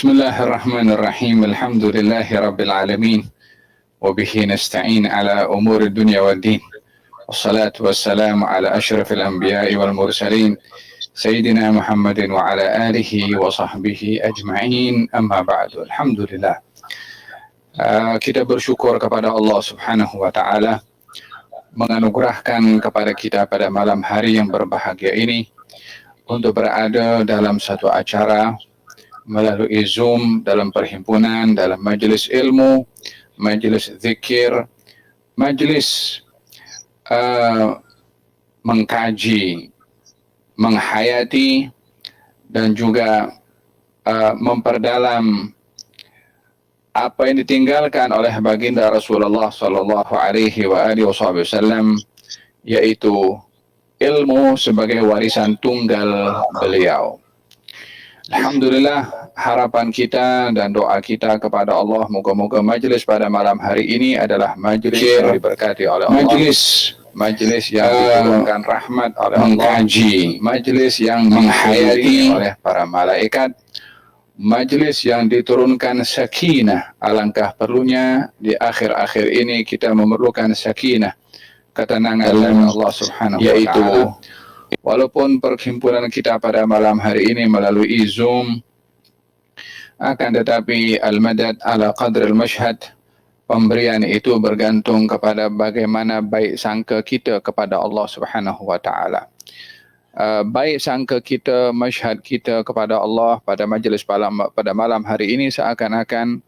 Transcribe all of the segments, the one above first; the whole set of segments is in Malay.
بسم الله الرحمن الرحيم الحمد لله رب العالمين وبه نستعين على أمور الدنيا والدين والصلاة والسلام على أشرف الأنبياء والمرسلين سيدنا محمد وعلى آله وصحبه أجمعين أما بعد الحمد لله. Kita bersyukur kepada Allah Subhanahu wa taala menganugerahkan kepada kita pada malam hari yang berbahagia ini untuk berada dalam satu acara melalui Zoom dalam perhimpunan, dalam majelis ilmu, majelis zikir, majelis mengkaji, menghayati dan juga memperdalam apa yang ditinggalkan oleh baginda Rasulullah sallallahu alaihi wasallam, yaitu ilmu sebagai warisan tunggal beliau. Alhamdulillah, harapan kita dan doa kita kepada Allah, moga-moga majlis pada malam hari ini adalah majlis yang diberkati oleh Allah, majlis yang diturunkan rahmat oleh Allah, mengkaji, majlis yang menghayati oleh para malaikat, majlis yang diturunkan sakinah. Alangkah perlunya di akhir-akhir ini kita memerlukan sakinah, ketenangan dari Allah Subhanahu wa taala. Walaupun perhimpunan kita pada malam hari ini melalui Zoom, akan tetapi al-madad ala qadr al-mashhad, pemberian itu bergantung kepada bagaimana baik sangka kita kepada Allah Subhanahu wa taala. Baik sangka kita, masyhad kita kepada Allah pada majlis pada malam hari ini seakan-akan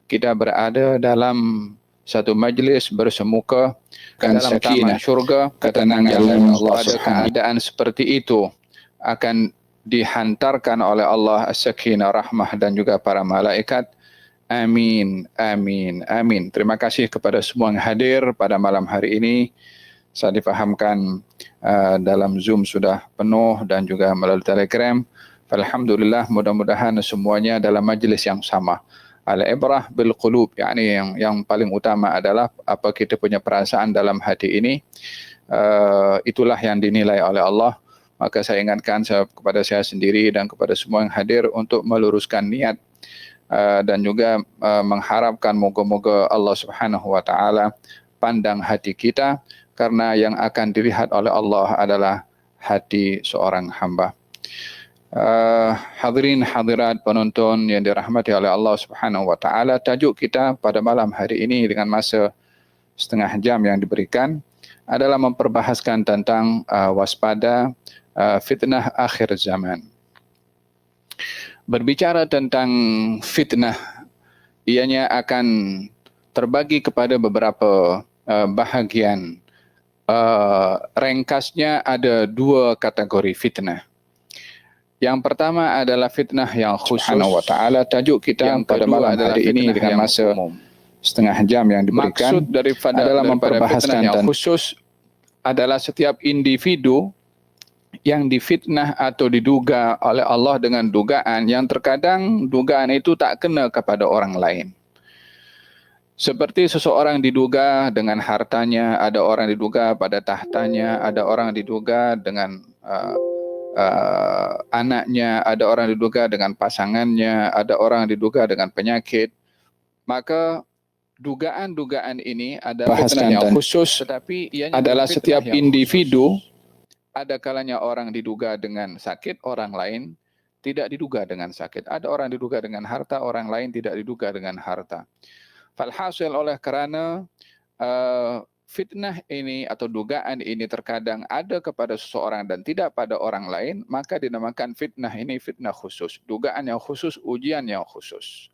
kita berada dalam satu majlis bersemuka dalam taman syurga, ketenangan dari Allah. Pada keadaan seperti itu akan dihantarkan oleh Allah as-sakinah, rahmah dan juga para malaikat. Amin, amin, amin. Terima kasih kepada semua yang hadir pada malam hari ini. Saya difahamkan dalam Zoom sudah penuh dan juga melalui Telegram. Alhamdulillah, mudah-mudahan semuanya dalam majlis yang sama. Al-ibrah bil qulub, yakni yang paling utama adalah apa kita punya perasaan dalam hati ini. Itulah yang dinilai oleh Allah. Maka saya ingatkan kepada saya sendiri dan kepada semua yang hadir untuk meluruskan niat dan juga mengharapkan moga-moga Allah Subhanahu wa taala pandang hati kita, karena yang akan dilihat oleh Allah adalah hati seorang hamba. Hadirin hadirat penonton yang dirahmati oleh Allah Subhanahu wa taala, tajuk kita pada malam hari ini dengan masa setengah jam yang diberikan adalah memperbahaskan tentang waspada fitnah akhir zaman. Berbicara tentang fitnah, ianya akan terbagi kepada beberapa bahagian. Ringkasnya ada dua kategori fitnah. Yang pertama adalah fitnah yang khusus. Subhanahu wa ta'ala, tajuk kita yang pada malam hari ini dengan masa setengah jam yang diberikan. Maksud adalah memperbahaskan yang khusus adalah setiap individu yang difitnah atau diduga oleh Allah dengan dugaan yang terkadang dugaan itu tak kena kepada orang lain. Seperti seseorang diduga dengan hartanya, ada orang diduga pada tahtanya, ada orang diduga dengan anaknya, ada orang diduga dengan pasangannya, ada orang diduga dengan penyakit. Maka dugaan-dugaan ini adalah fitnah yang khusus, tetapi ianya adalah setiap individu. Ada kalanya orang diduga dengan sakit, orang lain tidak diduga dengan sakit. Ada orang diduga dengan harta, orang lain tidak diduga dengan harta. Falhasil, oleh kerana fitnah ini atau dugaan ini terkadang ada kepada seseorang dan tidak pada orang lain, maka dinamakan fitnah ini fitnah khusus. Dugaan yang khusus, ujian yang khusus.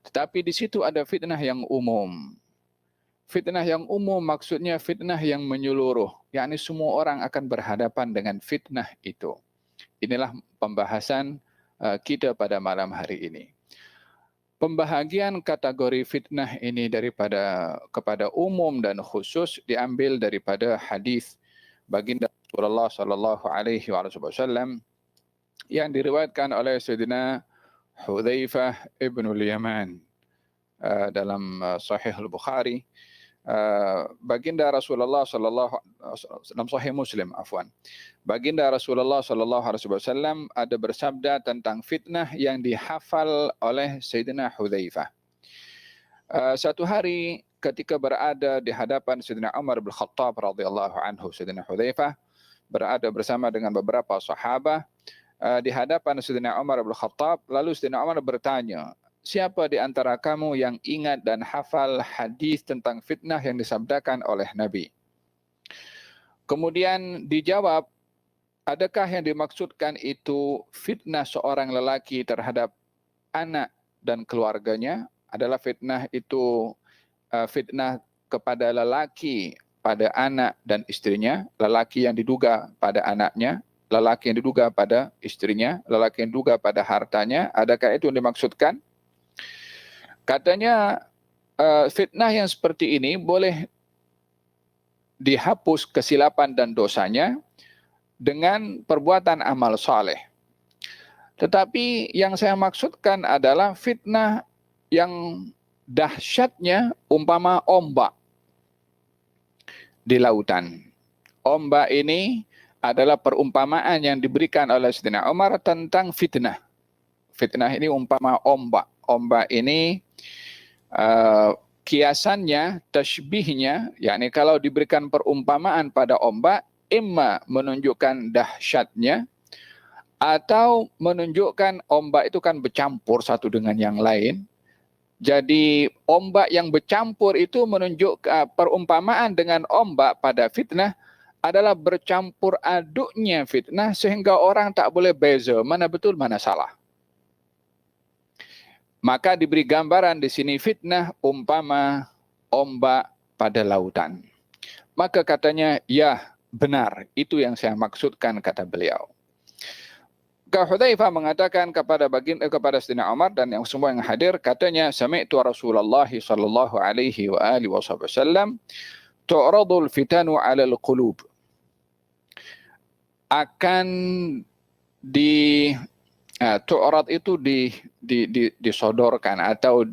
Tetapi di situ ada fitnah yang umum. Fitnah yang umum maksudnya fitnah yang menyeluruh, yakni semua orang akan berhadapan dengan fitnah itu. Inilah pembahasan kita pada malam hari ini. Pembahagian kategori fitnah ini kepada umum dan khusus diambil daripada hadis baginda Rasulullah sallallahu alaihi wasallam yang diriwayatkan oleh Sayyidina Hudzaifah ibn al-Yaman dalam Sahih al-Bukhari. Baginda Rasulullah dalam Sahih Muslim, Baginda Rasulullah sallallahu alaihi wasallam ada bersabda tentang fitnah yang dihafal oleh Sayyidina Hudzaifah. Satu hari ketika berada di hadapan Sayyidina Umar bin Khattab radhiyallahu anhu, Sayyidina Hudzaifah berada bersama dengan beberapa sahabat di hadapan Sayyidina Umar bin Khattab, lalu Sayyidina Umar bertanya, siapa di antara kamu yang ingat dan hafal hadis tentang fitnah yang disabdakan oleh Nabi? Kemudian dijawab, adakah yang dimaksudkan itu fitnah seorang lelaki terhadap anak dan keluarganya? Adalah fitnah itu fitnah kepada lelaki pada anak dan istrinya, lelaki yang diduga pada anaknya, lelaki yang diduga pada istrinya, lelaki yang diduga pada hartanya. Adakah itu yang dimaksudkan? Katanya fitnah yang seperti ini boleh dihapus kesilapan dan dosanya dengan perbuatan amal saleh. Tetapi yang saya maksudkan adalah fitnah yang dahsyatnya umpama ombak di lautan. Ombak ini adalah perumpamaan yang diberikan oleh Sayyidina Umar tentang fitnah. Fitnah ini umpama ombak. Ombak ini kiasannya, tashbihnya, yakni kalau diberikan perumpamaan pada ombak, imma menunjukkan dahsyatnya atau menunjukkan ombak itu kan bercampur satu dengan yang lain. Jadi ombak yang bercampur itu menunjukkan perumpamaan dengan ombak pada fitnah adalah bercampur aduknya fitnah sehingga orang tak boleh beza mana betul mana salah. Maka diberi gambaran di sini fitnah umpama ombak pada lautan. Maka katanya, ya benar, itu yang saya maksudkan, kata beliau. Hudzaifah mengatakan kepada Sayyidina Umar dan yang semua yang hadir, katanya, sami'tu Rasulullah sallallahu alaihi wa alihi wasallam tu'radul fitanu 'alal qulub. Akan tu'rad itu disodorkan atau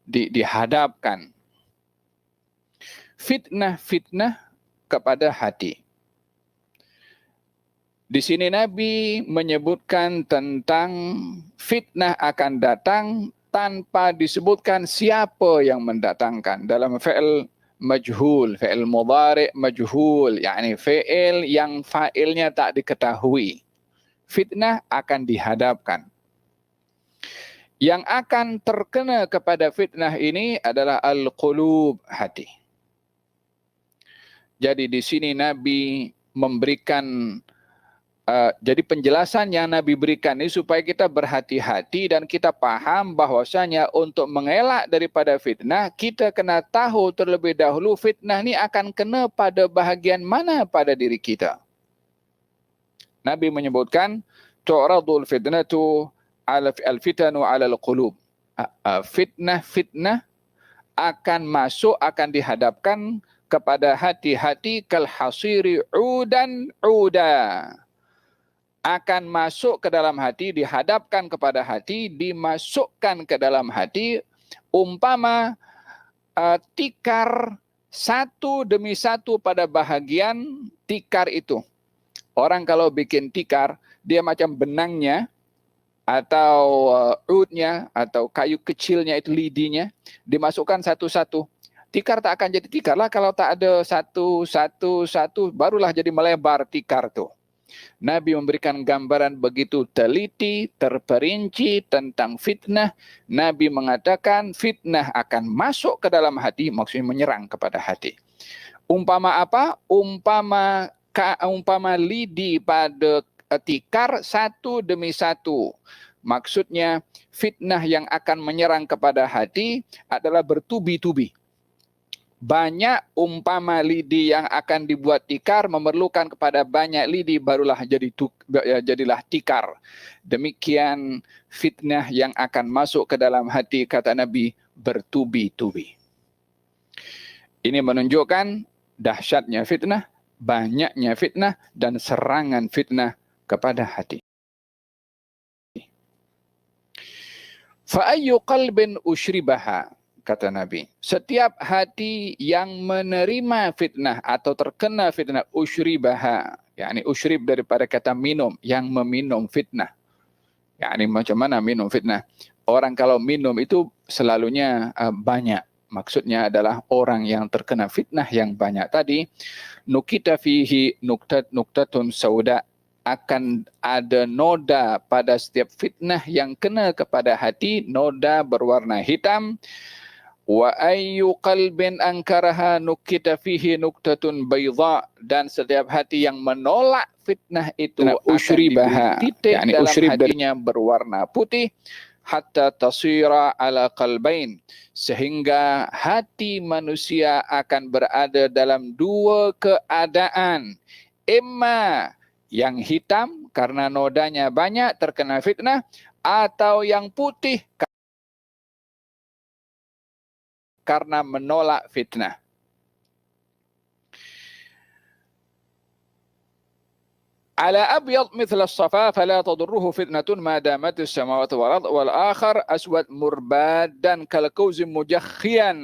dihadapkan fitnah-fitnah kepada hati. Di sini Nabi menyebutkan tentang fitnah akan datang tanpa disebutkan siapa yang mendatangkan. Dalam fi'il majhul, fi'il mudhari' majhul, yakni fi'il yang fa'ilnya tak diketahui. Fitnah akan dihadapkan. Yang akan terkena kepada fitnah ini adalah al-qulub, hati. Jadi di sini Nabi memberikan jadi penjelasan yang Nabi berikan ini supaya kita berhati-hati dan kita paham bahwasanya untuk mengelak daripada fitnah, kita kena tahu terlebih dahulu fitnah ini akan kena pada bahagian mana pada diri kita. Nabi menyebutkan, tu'radul fitnatu al-fitanu 'alal qulub. Fitnah akan masuk, akan dihadapkan kepada hati-hati kal hasiri udan uda. Akan masuk ke dalam hati, dihadapkan kepada hati, dimasukkan ke dalam hati, umpama tikar satu demi satu pada bahagian tikar itu. Orang kalau bikin tikar, dia macam benangnya, atau udnya, atau kayu kecilnya itu lidinya, dimasukkan satu-satu. Tikar tak akan jadi tikar lah kalau tak ada satu, barulah jadi melebar tikar tuh. Nabi memberikan gambaran begitu teliti, terperinci tentang fitnah. Nabi mengatakan fitnah akan masuk ke dalam hati, maksudnya menyerang kepada hati. Umpama apa? Umpama lidi pada tikar satu demi satu. Maksudnya fitnah yang akan menyerang kepada hati adalah bertubi-tubi. Banyak umpama lidi yang akan dibuat tikar memerlukan kepada banyak lidi barulah jadilah tikar. Demikian fitnah yang akan masuk ke dalam hati, kata Nabi, bertubi-tubi. Ini menunjukkan dahsyatnya fitnah, banyaknya fitnah dan serangan fitnah kepada hati. Fa ayyu qalbin ushribaha. kata Nabi. Setiap hati yang menerima fitnah atau terkena fitnah, usyribaha. Yani usyrib daripada kata minum, yang meminum fitnah. Yani macam mana minum fitnah? Orang kalau minum itu selalunya banyak. Maksudnya adalah orang yang terkena fitnah yang banyak tadi. Nukita fihi nuktatun sauda. Akan ada noda pada setiap fitnah yang kena kepada hati. Noda berwarna hitam. Wa ayyu qalbin ankaraha nukita fihi nuktatun bayda, dan setiap hati yang menolak fitnah itu usyribaha, titik yani dalam hatinya berwarna putih, hatta tasira ala qalbain, sehingga hati manusia akan berada dalam dua keadaan, imma yang hitam karena nodanya banyak terkena fitnah, atau yang putih karena menolak fitnah. Ala abyad mithla as-safa fala tadurruhu fitnatun ma damat as-samawati wal ard, wal akhar aswad murbadan kal kauzim mujakhian.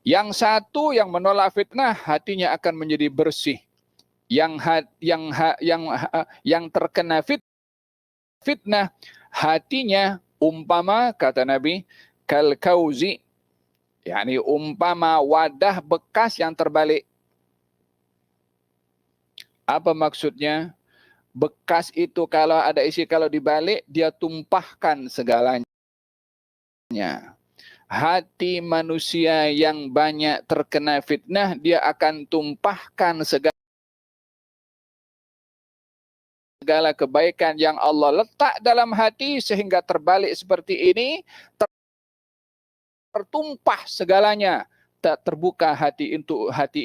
Yang satu yang menolak fitnah hatinya akan menjadi bersih. Yang terkena fitnah hatinya umpama, kata Nabi, kal kauzi, yakni umpama wadah bekas yang terbalik. Apa maksudnya? Bekas itu kalau ada isi, kalau dibalik dia tumpahkan segalanya. Hati manusia yang banyak terkena fitnah, dia akan tumpahkan segala kebaikan yang Allah letak dalam hati, sehingga terbalik seperti ini, tertumpah segalanya. Tak terbuka hati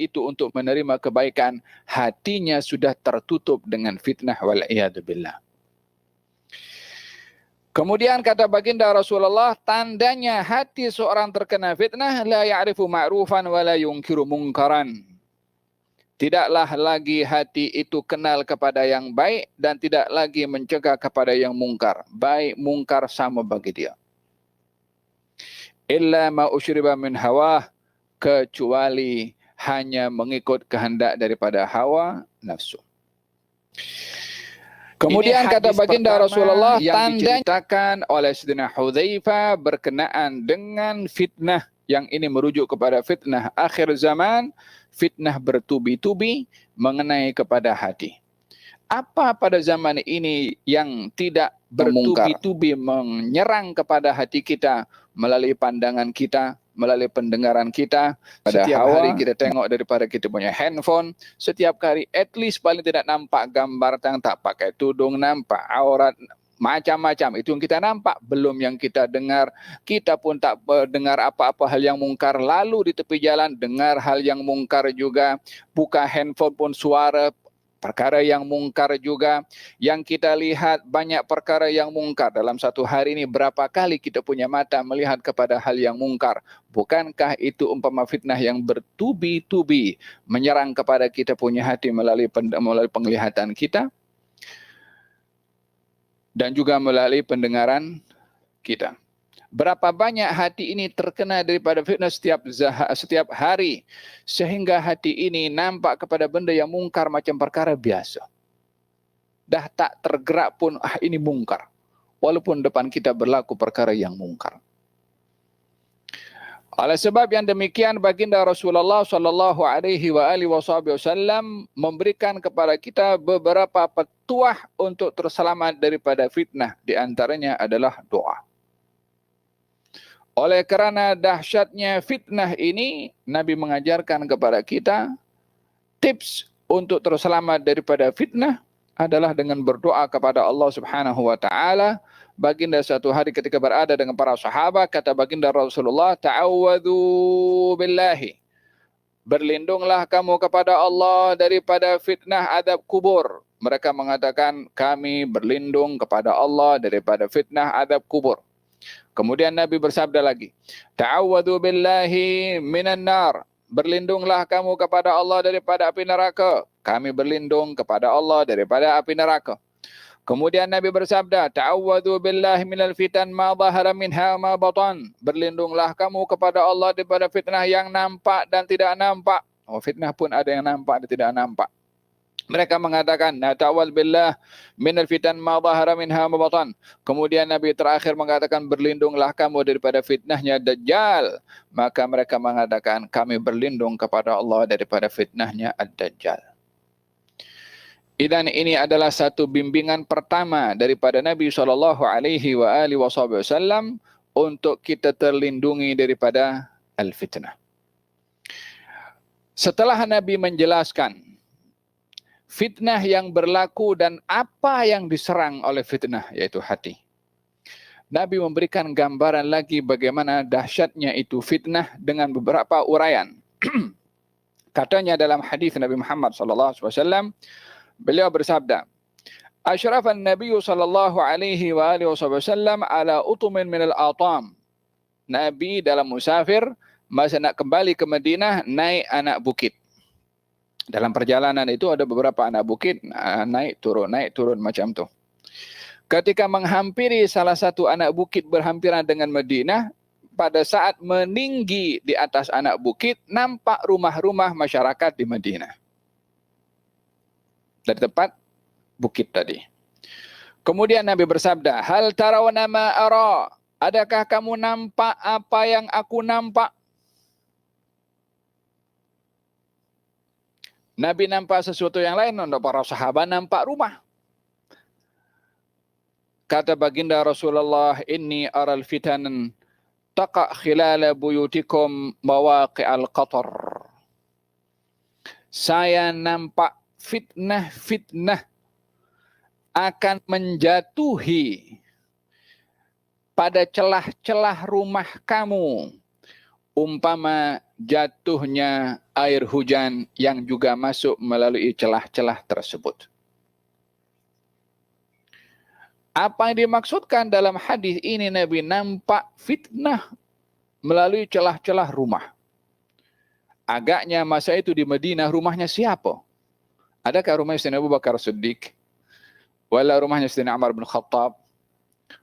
itu untuk menerima kebaikan, hatinya sudah tertutup dengan fitnah, wal'iyadzubillah. Kemudian kata baginda Rasulullah, tandanya hati seorang terkena fitnah, la ya'rifu ma'rufan wa la yunkiru mungkaran. Tidaklah lagi hati itu kenal kepada yang baik dan tidak lagi mencegah kepada yang mungkar. Baik mungkar sama bagi dia. Illa ma usyriba min hawah, kecuali hanya mengikut kehendak daripada hawa nafsu. Kemudian kata baginda Rasulullah, yang diceritakan oleh Sayyidina Hudzaifah berkenaan dengan fitnah, yang ini merujuk kepada fitnah akhir zaman, fitnah bertubi-tubi mengenai kepada hati. Apa pada zaman ini yang tidak bertubi-tubi menyerang kepada hati kita melalui pandangan kita, melalui pendengaran kita? Setiap hari kita tengok daripada kita punya handphone, setiap hari at least paling tidak nampak gambar yang tak pakai tudung, nampak aurat, macam-macam. Itu yang kita nampak, belum yang kita dengar. Kita pun tak dengar apa-apa hal yang mungkar. Lalu di tepi jalan dengar hal yang mungkar juga. Buka handphone pun suara perkara yang mungkar juga. Yang kita lihat banyak perkara yang mungkar. Dalam satu hari ini berapa kali kita punya mata melihat kepada hal yang mungkar? Bukankah itu umpama fitnah yang bertubi-tubi menyerang kepada kita punya hati melalui penglihatan kita dan juga melalui pendengaran kita? Berapa banyak hati ini terkena daripada fitnah setiap hari, sehingga hati ini nampak kepada benda yang mungkar macam perkara biasa. Dah tak tergerak pun, ini mungkar. Walaupun depan kita berlaku perkara yang mungkar. Oleh sebab yang demikian, baginda Rasulullah sallallahu alaihi wasallam memberikan kepada kita beberapa petuah untuk terselamat daripada fitnah. Di antaranya adalah doa. Oleh kerana dahsyatnya fitnah ini, Nabi mengajarkan kepada kita tips untuk terselamat daripada fitnah adalah dengan berdoa kepada Allah Subhanahu wa taala. Baginda satu hari ketika berada dengan para sahabat, kata baginda Rasulullah, ta'awwadhu billahi. Berlindunglah kamu kepada Allah daripada fitnah adab kubur. Mereka mengatakan, kami berlindung kepada Allah daripada fitnah adab kubur. Kemudian Nabi bersabda lagi, ta'awwadhu billahi minan nar. Berlindunglah kamu kepada Allah daripada api neraka. Kami berlindung kepada Allah daripada api neraka. Kemudian Nabi bersabda, ta'awwadhu billahi minal fitan ma dhahara minha ma batan. Berlindunglah kamu kepada Allah daripada fitnah yang nampak dan tidak nampak. Oh, fitnah pun ada yang nampak dan tidak nampak. Mereka mengatakan, ta'awwadhu billah minal fitan ma dhahara minha ma batan. Kemudian Nabi terakhir mengatakan, berlindunglah kamu daripada fitnahnya Dajjal. Maka mereka mengatakan, kami berlindung kepada Allah daripada fitnahnya Ad-Dajjal. Dan ini adalah satu bimbingan pertama daripada Nabi SAW untuk kita terlindungi daripada al-fitnah. Setelah Nabi menjelaskan fitnah yang berlaku dan apa yang diserang oleh fitnah, yaitu hati, Nabi memberikan gambaran lagi bagaimana dahsyatnya itu fitnah dengan beberapa uraian. Katanya dalam hadis Nabi Muhammad SAW, beliau bersabda, Asyrafan Nabi sallallahu alaihi wa alihi wasallam ala utumin minal atam. Nabi dalam musafir, masa nak kembali ke Madinah, naik anak bukit. Dalam perjalanan itu ada beberapa anak bukit, naik turun macam tu. Ketika menghampiri salah satu anak bukit berhampiran dengan Madinah, pada saat meninggi di atas anak bukit, nampak rumah-rumah masyarakat di Madinah. Dari tempat bukit tadi. Kemudian Nabi bersabda, hal tarawna ma ara? Adakah kamu nampak apa yang aku nampak? Nabi nampak sesuatu yang lain, untuk para sahabat nampak rumah. Kata baginda Rasulullah, inni aral fitanan taqa khilala buyutikum mawaqi'al qatar. Saya nampak fitnah-fitnah akan menjatuhi pada celah-celah rumah kamu, umpama jatuhnya air hujan yang juga masuk melalui celah-celah tersebut. Apa yang dimaksudkan dalam hadis ini? Nabi nampak fitnah melalui celah-celah rumah. Agaknya masa itu di Madinah rumahnya siapa? Adakah rumahnya Sayyidina Abu Bakar Siddiq? Wala rumahnya Sayyidina Umar bin Khattab?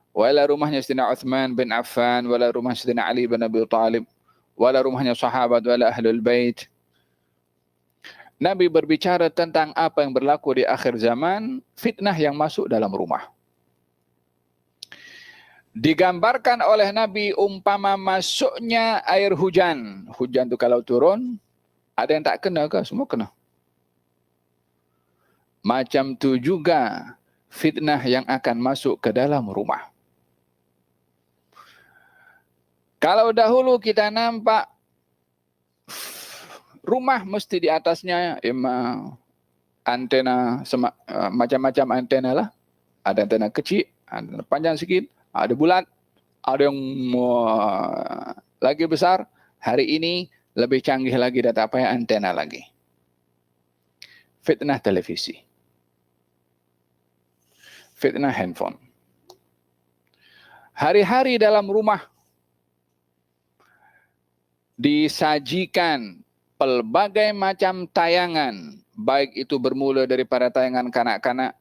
Wala rumahnya Sayyidina Uthman bin Affan? Wala rumahnya Sayyidina Ali bin Abi Talib? Wala rumahnya sahabat? Wala ahlul bait? Nabi berbicara tentang apa yang berlaku di akhir zaman, fitnah yang masuk dalam rumah. Digambarkan oleh Nabi umpama masuknya air hujan. Hujan itu kalau turun, ada yang tak kena ke? Semua kena. Macam tu juga fitnah yang akan masuk ke dalam rumah. Kalau dahulu kita nampak rumah mesti di atasnya antena, macam-macam antena lah. Ada antena kecil, antena panjang sikit, ada bulat, ada yang lagi besar. Hari ini lebih canggih lagi, tak payah antena lagi. Fitnah televisi. Fitnah handphone. Hari-hari dalam rumah disajikan pelbagai macam tayangan, baik itu bermula daripada tayangan kanak-kanak,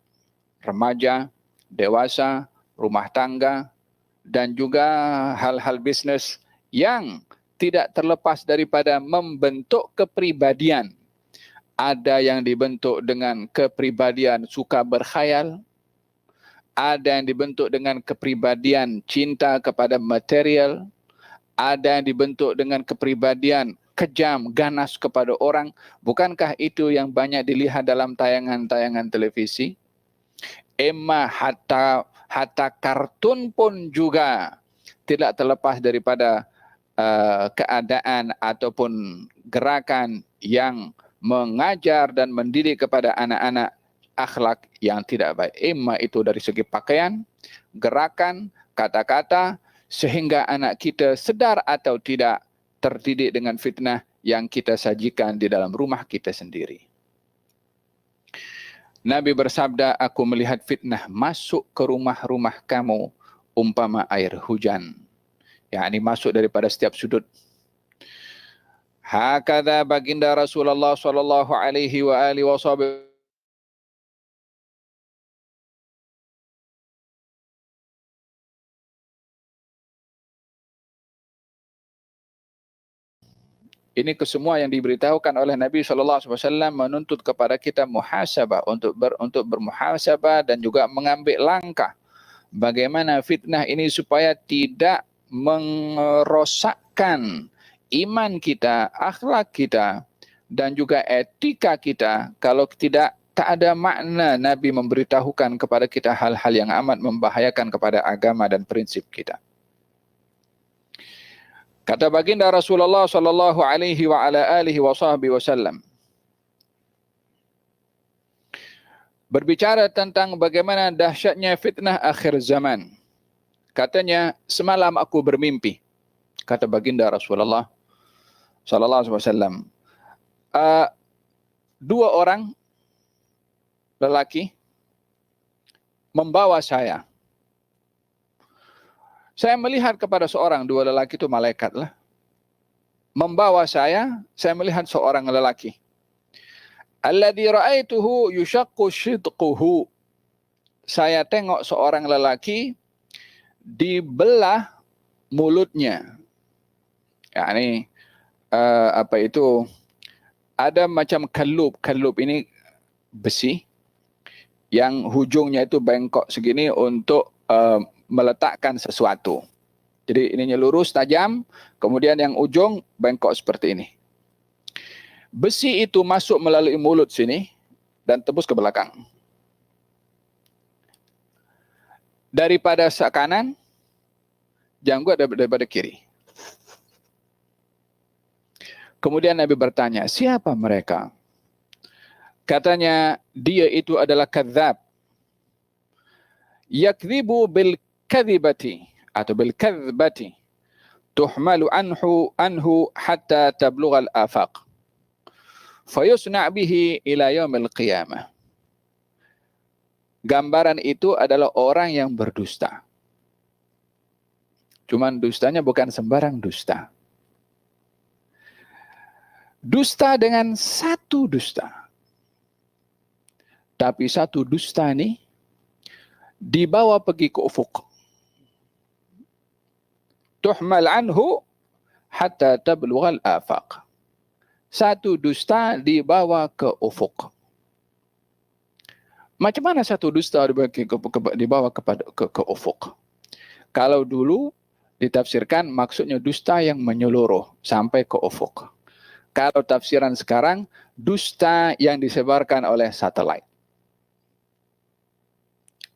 remaja, dewasa, rumah tangga, dan juga hal-hal bisnes yang tidak terlepas daripada membentuk kepribadian. Ada yang dibentuk dengan kepribadian suka berkhayal, ada yang dibentuk dengan kepribadian cinta kepada material, ada yang dibentuk dengan kepribadian kejam, ganas kepada orang. Bukankah itu yang banyak dilihat dalam tayangan-tayangan televisi? Hatta kartun pun juga tidak terlepas daripada keadaan ataupun gerakan yang mengajar dan mendidik kepada anak-anak akhlak yang tidak baik. Itu dari segi pakaian, gerakan, kata-kata, sehingga anak kita sedar atau tidak terdidik dengan fitnah yang kita sajikan di dalam rumah kita sendiri. Nabi bersabda, aku melihat fitnah masuk ke rumah-rumah kamu umpama air hujan. Yakni masuk daripada setiap sudut. Hakadha baginda Rasulullah sallallahu alaihi wa alihi wasallam Ini kesemua yang diberitahukan oleh Nabi SAW menuntut kepada kita muhasabah, untuk bermuhasabah dan juga mengambil langkah bagaimana fitnah ini supaya tidak merosakkan iman kita, akhlak kita, dan juga etika kita. Kalau tidak, tak ada makna Nabi memberitahukan kepada kita hal-hal yang amat membahayakan kepada agama dan prinsip kita. Kata baginda Rasulullah sallallahu alaihi wa ala alihi wasallam, berbicara tentang bagaimana dahsyatnya fitnah akhir zaman. Katanya, semalam aku bermimpi, kata baginda Rasulullah sallallahu alaihi wasallam, dua orang lelaki membawa saya. Saya melihat kepada dua lelaki itu malaikat lah. Membawa saya melihat seorang lelaki. Alladzi ra'aituhu yushaqqu shidquhu. Saya tengok seorang lelaki dibelah mulutnya. Yani ada macam kalub. Kalub ini besi yang hujungnya itu bengkok segini untuk meletakkan sesuatu. Jadi ininya lurus, tajam, kemudian yang ujung bengkok seperti ini. Besi itu masuk melalui mulut sini dan tembus ke belakang. Daripada kanan, janggut daripada kiri. Kemudian Nabi bertanya, siapa mereka? Katanya, dia itu adalah kadzab. Yakdzibu bil kadhibati atau bil kadhbati tuhmalu anhu hatta tablugha al afaq fayusna' bihi ila yaumil qiyamah. Gambaran itu adalah orang yang berdusta. Cuman dustanya bukan sembarang dusta. Dusta dengan satu dusta. Tapi satu dusta ini dibawa pergi ke ufuk. Tuhmal anhu hatta tablughal afaq. Satu dusta dibawa ke ufuk. Macam mana satu dusta dibawa ke ufuk? Kalau dulu ditafsirkan maksudnya dusta yang menyeluruh sampai ke ufuk. Kalau tafsiran sekarang, dusta yang disebarkan oleh satelit.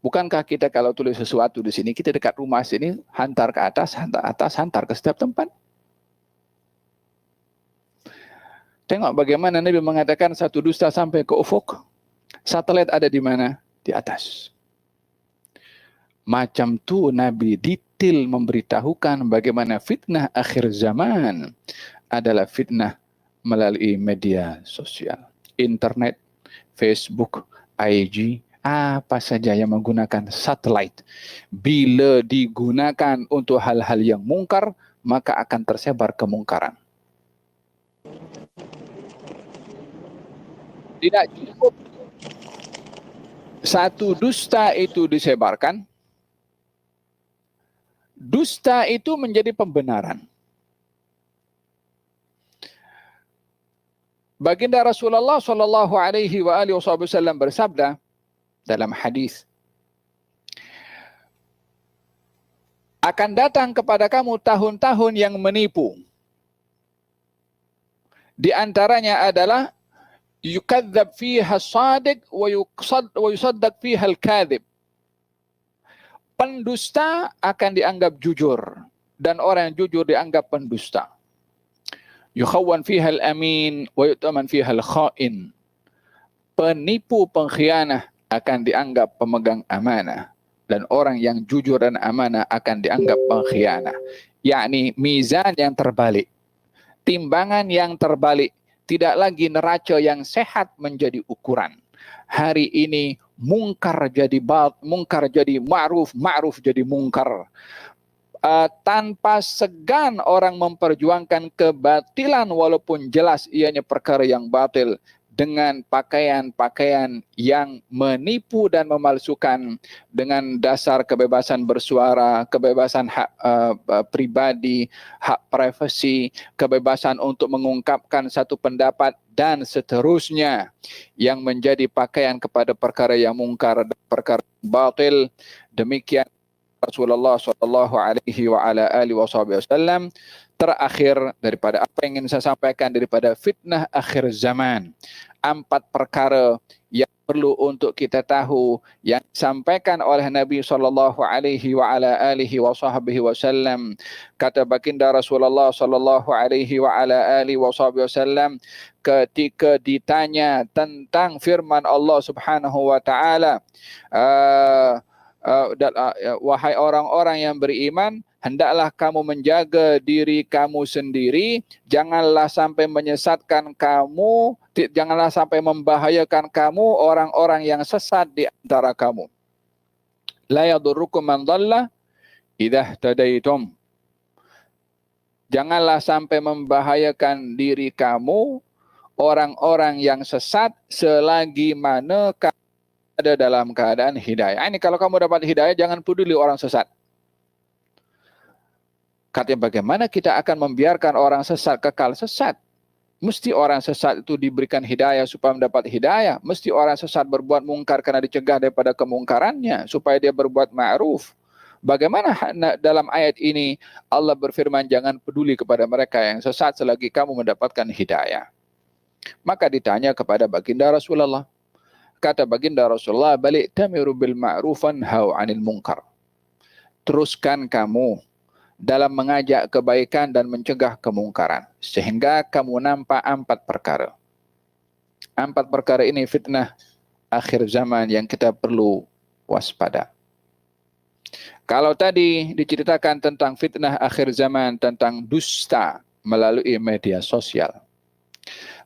Bukankah kita kalau tulis sesuatu di sini, kita dekat rumah sini, hantar ke atas, hantar ke setiap tempat? Tengok bagaimana Nabi mengatakan satu dusta sampai ke ufuk. Satelit ada di mana? Di atas. Macam tu Nabi detail memberitahukan bagaimana fitnah akhir zaman adalah fitnah melalui media sosial. Internet, Facebook, IG, apa saja yang menggunakan satelit. Bila digunakan untuk hal-hal yang mungkar, maka akan tersebar kemungkaran. Tidak cukup satu dusta itu disebarkan, dusta itu menjadi pembenaran. Baginda Rasulullah sallallahu alaihi wasallam bersabda dalam hadis, akan datang kepada kamu tahun-tahun yang menipu. Di antaranya adalah yukadzab fiha as-sadiq wa yusaddaq fiha al-kadhib. Pendusta akan dianggap jujur dan orang yang jujur dianggap pendusta. Yukhawwan fiha al-amin wa yu'taman fiha al-kha'in. Penipu pengkhianah akan dianggap pemegang amanah, dan orang yang jujur dan amanah akan dianggap pengkhianah. Yakni mizan yang terbalik, timbangan yang terbalik, tidak lagi neraca yang sehat menjadi ukuran. Hari ini mungkar jadi ma'ruf, ma'ruf jadi mungkar. Tanpa segan orang memperjuangkan kebatilan walaupun jelas ianya perkara yang batil. dengan pakaian-pakaian yang menipu dan memalsukan, dengan dasar kebebasan bersuara, kebebasan hak pribadi, hak privasi, kebebasan untuk mengungkapkan satu pendapat dan seterusnya, yang menjadi pakaian kepada perkara yang mungkar dan perkara batil. Demikian Rasulullah sallallahu alaihi wa ala alihi wasallam. Terakhir daripada apa yang ingin saya sampaikan daripada fitnah akhir zaman, 4 perkara yang perlu untuk kita tahu yang disampaikan oleh Nabi sallallahu alaihi wa ala alihi wasallam. Kata baginda Rasulullah sallallahu alaihi wa ala alihi wasallam ketika ditanya tentang firman Allah Subhanahu wa taala, wahai orang-orang yang beriman, hendaklah kamu menjaga diri kamu sendiri, janganlah sampai menyesatkan kamu, janganlah sampai membahayakan kamu orang-orang yang sesat di antara kamu. La yadurrukum man dhalla idza tadaitum. Janganlah sampai membahayakan diri kamu orang-orang yang sesat selagi mana kamu ada dalam keadaan hidayah. Ini kalau kamu dapat hidayah, jangan peduli orang sesat. Katanya bagaimana kita akan membiarkan orang sesat kekal sesat? Mesti orang sesat itu diberikan hidayah supaya mendapat hidayah. Mesti orang sesat berbuat mungkar karena dicegah daripada kemungkarannya supaya dia berbuat ma'ruf. Bagaimana dalam ayat ini Allah berfirman jangan peduli kepada mereka yang sesat selagi kamu mendapatkan hidayah. Maka ditanya kepada baginda Rasulullah. Kata baginda Rasulullah, balik tamiru bil ma'rufan hau 'anil munkar. Teruskan kamu dalam mengajak kebaikan dan mencegah kemungkaran sehingga kamu nampak 4 perkara. 4 perkara ini fitnah akhir zaman yang kita perlu waspada. Kalau tadi diceritakan tentang fitnah akhir zaman, tentang dusta melalui media sosial.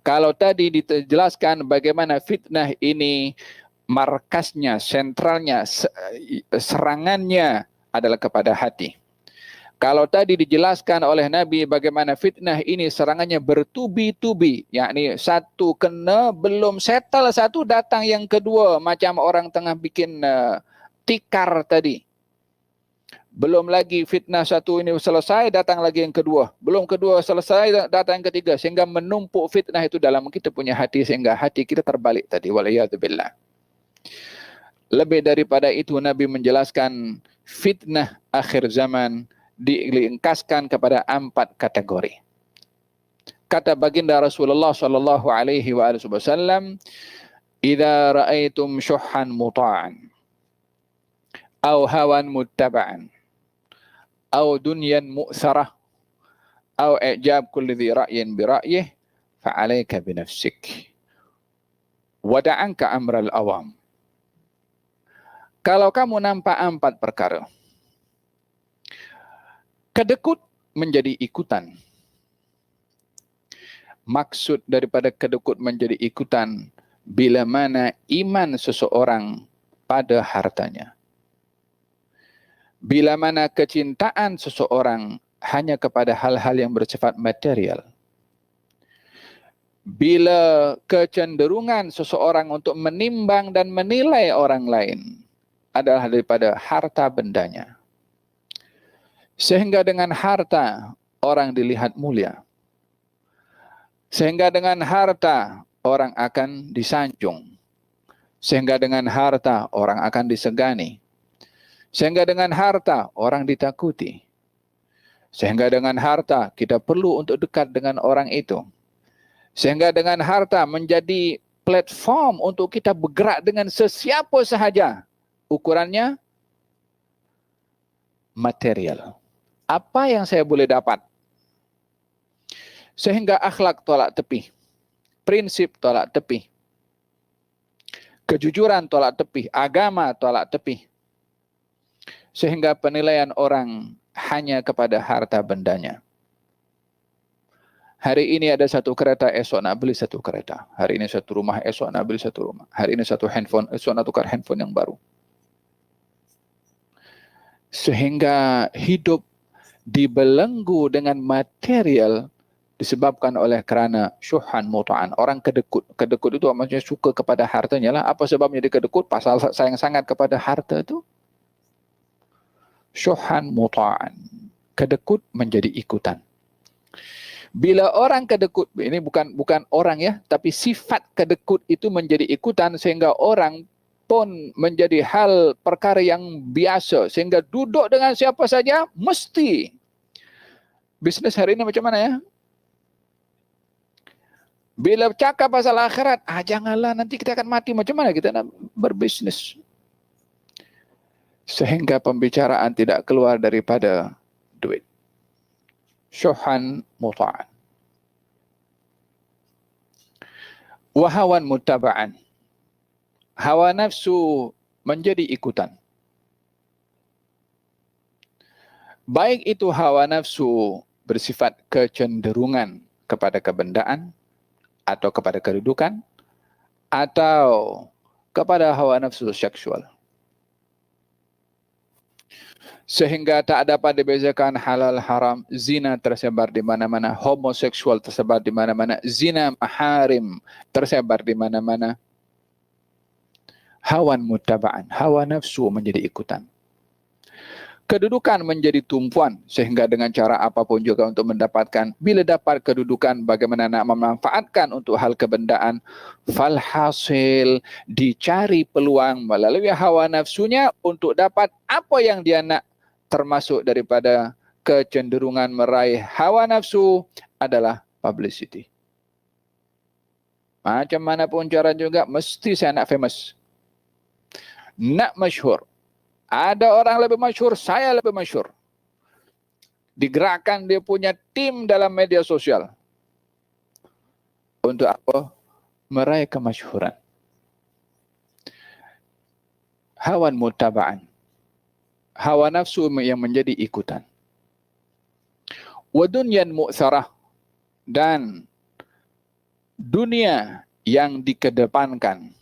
Kalau tadi dijelaskan bagaimana fitnah ini markasnya, sentralnya, serangannya adalah kepada hati. Kalau tadi dijelaskan oleh Nabi bagaimana fitnah ini serangannya bertubi-tubi, yakni satu kena belum settle satu datang yang kedua, macam orang tengah bikin tikar tadi. Belum lagi fitnah satu ini selesai, datang lagi yang kedua. Belum kedua selesai, datang yang ketiga. Sehingga menumpuk fitnah itu dalam kita punya hati, sehingga hati kita terbalik tadi. Waliyadzubillah. Lebih daripada itu, Nabi menjelaskan fitnah akhir zaman diringkaskan kepada 4 kategori. Kata baginda Rasulullah sallallahu alaihi wasallam, "Idza ra'aitum syuhhan muta'an aw hawan muttaba'an aw dunyan mu'sarah aw i'jab kulli dhi ra'yin bi ra'yih fa'alaika bi nafsik wa da'anka amral awam." Kalau kamu nampak 4 perkara, kedekut menjadi ikutan. Maksud daripada kedekut menjadi ikutan, bila mana iman seseorang pada hartanya. Bila mana kecintaan seseorang hanya kepada hal-hal yang bersifat material. Bila kecenderungan seseorang untuk menimbang dan menilai orang lain adalah daripada harta bendanya. Sehingga dengan harta orang dilihat mulia. Sehingga dengan harta orang akan disanjung. Sehingga dengan harta orang akan disegani. Sehingga dengan harta orang ditakuti. Sehingga dengan harta kita perlu untuk dekat dengan orang itu. Sehingga dengan harta menjadi platform untuk kita bergerak dengan sesiapa sahaja. Ukurannya material. Apa yang saya boleh dapat? Sehingga akhlak tolak tepi. Prinsip tolak tepi. Kejujuran tolak tepi. Agama tolak tepi. Sehingga penilaian orang hanya kepada harta bendanya. Hari ini ada satu kereta, esok nak beli satu kereta. Hari ini satu rumah, esok nak beli satu rumah. Hari ini satu handphone, esok nak tukar handphone yang baru. Sehingga hidup dibelenggu dengan material disebabkan oleh kerana syuhan muta'an. Orang kedekut. Kedekut itu maksudnya suka kepada hartanya lah. Apa sebabnya dia kedekut? Pasal sayang sangat kepada harta itu. Syuhan muta'an. Kedekut menjadi ikutan. Bila orang kedekut, ini bukan orang ya, tapi sifat kedekut itu menjadi ikutan sehingga orang pun menjadi hal perkara yang biasa. Sehingga duduk dengan siapa saja, mesti. Bisnes hari ini macam mana ya? Bila cakap pasal akhirat, janganlah nanti kita akan mati. Macam mana kita nak berbisnes? Sehingga pembicaraan tidak keluar daripada duit. Syuhan muta'an. Wahawan mutaba'an. Hawa nafsu menjadi ikutan. Baik itu hawa nafsu bersifat kecenderungan kepada kebendaan, atau kepada kedudukan, atau kepada hawa nafsu seksual. Sehingga tak dapat dibezakan halal haram, zina tersebar di mana-mana, homoseksual tersebar di mana-mana, zina maharim tersebar di mana-mana. Hawan mutaba'an, hawa nafsu menjadi ikutan. Kedudukan menjadi tumpuan, sehingga dengan cara apapun juga untuk mendapatkan, bila dapat kedudukan bagaimana nak memanfaatkan untuk hal kebendaan, falhasil dicari peluang melalui hawa nafsunya untuk dapat apa yang dia nak, termasuk daripada kecenderungan meraih hawa nafsu adalah publicity. Macam mana pun cara juga, mesti saya nak famous. Nak masyhur. Ada orang lebih masyhur, saya lebih masyhur. Digerakkan dia punya tim dalam media sosial. Untuk apa? Meraih kemasyhuran. Hawan mutaba'an. Hawa nafsu yang menjadi ikutan. Wa dunyan mu'tharah. Dan dunia yang dikedepankan.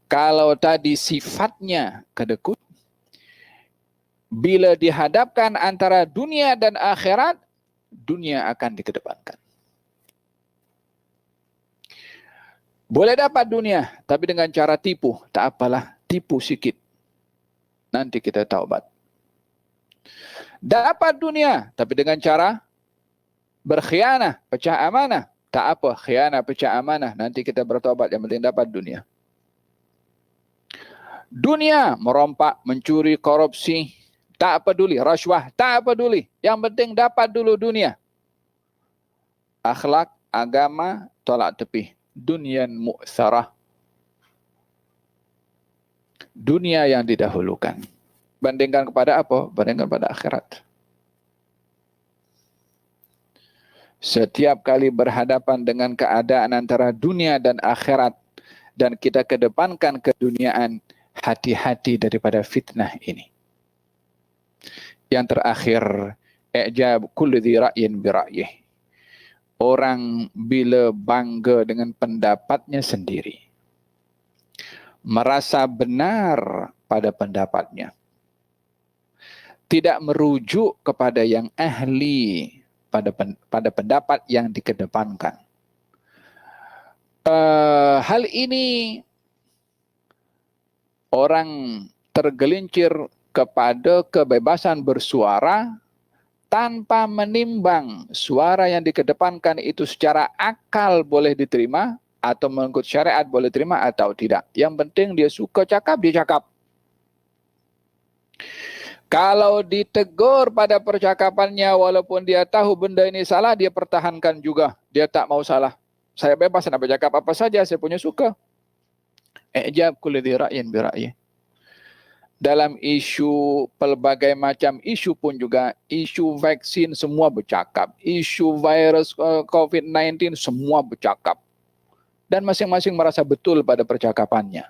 Kalau tadi sifatnya kedekut, bila dihadapkan antara dunia dan akhirat, dunia akan dikedepankan. Boleh dapat dunia, tapi dengan cara tipu. Tak apalah, tipu sikit. Nanti kita taubat. Dapat dunia, tapi dengan cara berkhianah, pecah amanah. Tak apa, khianah, pecah amanah. Nanti kita bertaubat, yang penting dapat dunia. Dunia, merompak, mencuri, korupsi, tak peduli. Rasuah, tak peduli. Yang penting dapat dulu dunia. Akhlak, agama, tolak tepi. Dunyan mu'tharah. Dunia yang didahulukan. Bandingkan kepada apa? Bandingkan pada akhirat. Setiap kali berhadapan dengan keadaan antara dunia dan akhirat, dan kita kedepankan keduniaan, hati-hati daripada fitnah ini. Yang terakhir, i'jab kulli dhi ra'yin bi ra'yih. Orang bila bangga dengan pendapatnya sendiri, merasa benar pada pendapatnya, tidak merujuk kepada yang ahli pada pendapat yang dikedepankan. Hal ini orang tergelincir kepada kebebasan bersuara tanpa menimbang suara yang dikedepankan itu secara akal boleh diterima atau mengikut syariat boleh terima atau tidak. Yang penting dia suka cakap, dia cakap. Kalau ditegur pada percakapannya walaupun dia tahu benda ini salah, dia pertahankan juga. Dia tak mau salah. Saya bebas nak bercakap apa saja, saya punya suka. I'jab kulli dhi ra'yin bi ra'yih. Dalam isu pelbagai macam isu pun juga, isu vaksin semua bercakap, isu virus COVID-19 semua bercakap. Dan masing-masing merasa betul pada percakapannya.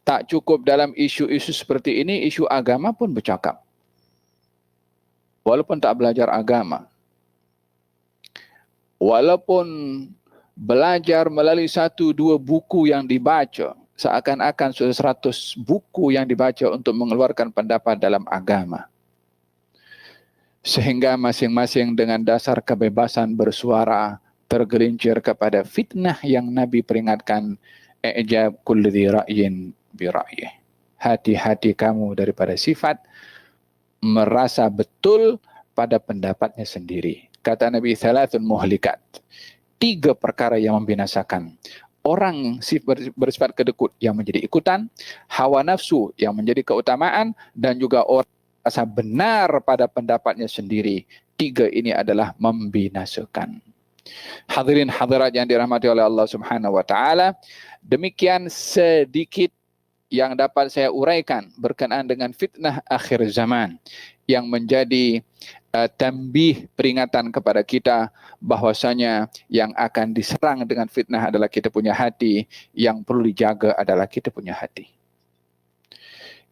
Tak cukup dalam isu-isu seperti ini, isu agama pun bercakap. Walaupun tak belajar agama. Walaupun belajar melalui 1-2 buku yang dibaca, seakan-akan sudah 100 buku yang dibaca untuk mengeluarkan pendapat dalam agama. sehingga masing-masing dengan dasar kebebasan bersuara tergelincir kepada fitnah yang Nabi peringatkan, i'jab kulli dzi ra'yin bi ra'yih. Hati-hati kamu daripada sifat merasa betul pada pendapatnya sendiri. Kata Nabi, thalathun muhlikat, 3 perkara yang membinasakan. Orang bersifat kedekut yang menjadi ikutan, hawa nafsu yang menjadi keutamaan, dan juga orang rasa benar pada pendapatnya sendiri. 3 ini adalah membinasakan. Hadirin hadirat yang dirahmati oleh Allah Subhanahu wa taala, demikian sedikit yang dapat saya uraikan berkenaan dengan fitnah akhir zaman yang menjadi tambih peringatan kepada kita bahwasanya yang akan diserang dengan fitnah adalah kita punya hati, yang perlu dijaga adalah kita punya hati.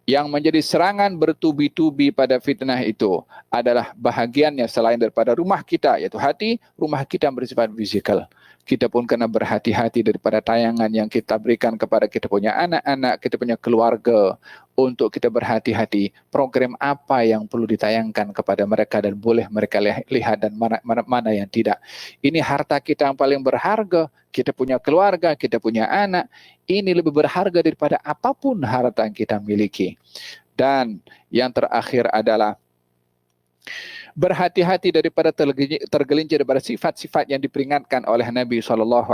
Yang menjadi serangan bertubi-tubi pada fitnah itu adalah bahagiannya selain daripada rumah kita, yaitu hati, rumah kita bersifat fisikal. Kita pun kena berhati-hati daripada tayangan yang kita berikan kepada kita punya anak-anak, kita punya keluarga, untuk kita berhati-hati program apa yang perlu ditayangkan kepada mereka dan boleh mereka lihat dan mana yang tidak. Ini harta kita yang paling berharga, kita punya keluarga, kita punya anak, ini lebih berharga daripada apapun harta yang kita miliki. Dan yang terakhir adalah berhati-hati daripada tergelincir daripada sifat-sifat yang diperingatkan oleh Nabi SAW.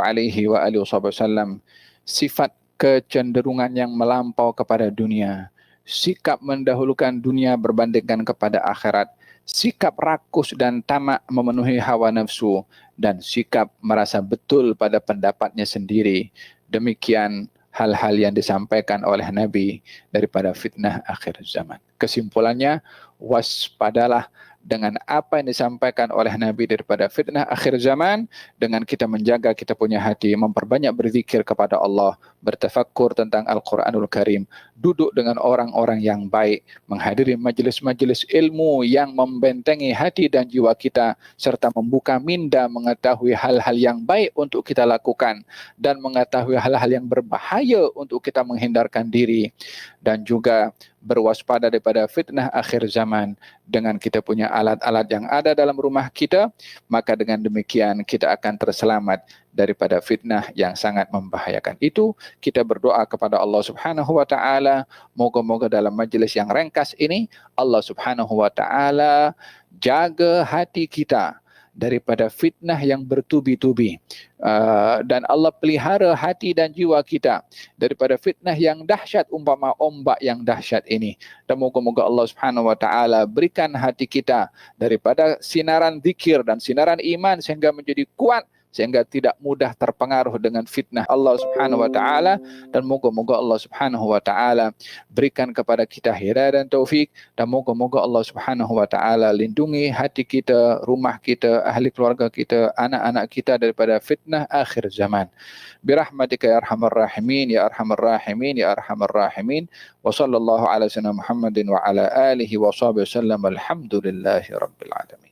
Sifat kecenderungan yang melampau kepada dunia, sikap mendahulukan dunia berbandingkan kepada akhirat, sikap rakus dan tamak memenuhi hawa nafsu, dan sikap merasa betul pada pendapatnya sendiri. Demikian hal-hal yang disampaikan oleh Nabi daripada fitnah akhir zaman. Kesimpulannya, waspadalah dengan apa yang disampaikan oleh Nabi daripada fitnah akhir zaman, dengan kita menjaga kita punya hati, memperbanyak berzikir kepada Allah, bertafakkur tentang Al-Quranul Karim, duduk dengan orang-orang yang baik, menghadiri majlis-majlis ilmu yang membentengi hati dan jiwa kita, serta membuka minda mengetahui hal-hal yang baik untuk kita lakukan, dan mengetahui hal-hal yang berbahaya untuk kita menghindarkan diri, dan juga berwaspada daripada fitnah akhir zaman dengan kita punya alat-alat yang ada dalam rumah kita. Maka dengan demikian kita akan terselamat daripada fitnah yang sangat membahayakan itu. Kita berdoa kepada Allah Subhanahu wa taala, moga-moga dalam majlis yang ringkas ini Allah Subhanahu wa taala jaga hati kita daripada fitnah yang bertubi-tubi, dan Allah pelihara hati dan jiwa kita daripada fitnah yang dahsyat umpama ombak yang dahsyat ini. Dan moga-moga Allah Subhanahu wa taala berikan hati kita daripada sinaran zikir dan sinaran iman sehingga menjadi kuat, sehingga tidak mudah terpengaruh dengan fitnah Allah Subhanahu wa taala. Dan moga-moga Allah Subhanahu wa taala berikan kepada kita hidayah dan taufik, dan moga-moga Allah Subhanahu wa taala lindungi hati kita, rumah kita, ahli keluarga kita, anak-anak kita daripada fitnah akhir zaman. Birahmatika ya arhamar rahimin ya arhamar rahimin ya arhamar rahimin. Wa sallallahu ala sayyidina Muhammadin wa ala alihi wa sahbihi wasallam. Alhamdulillahi rabbil alamin.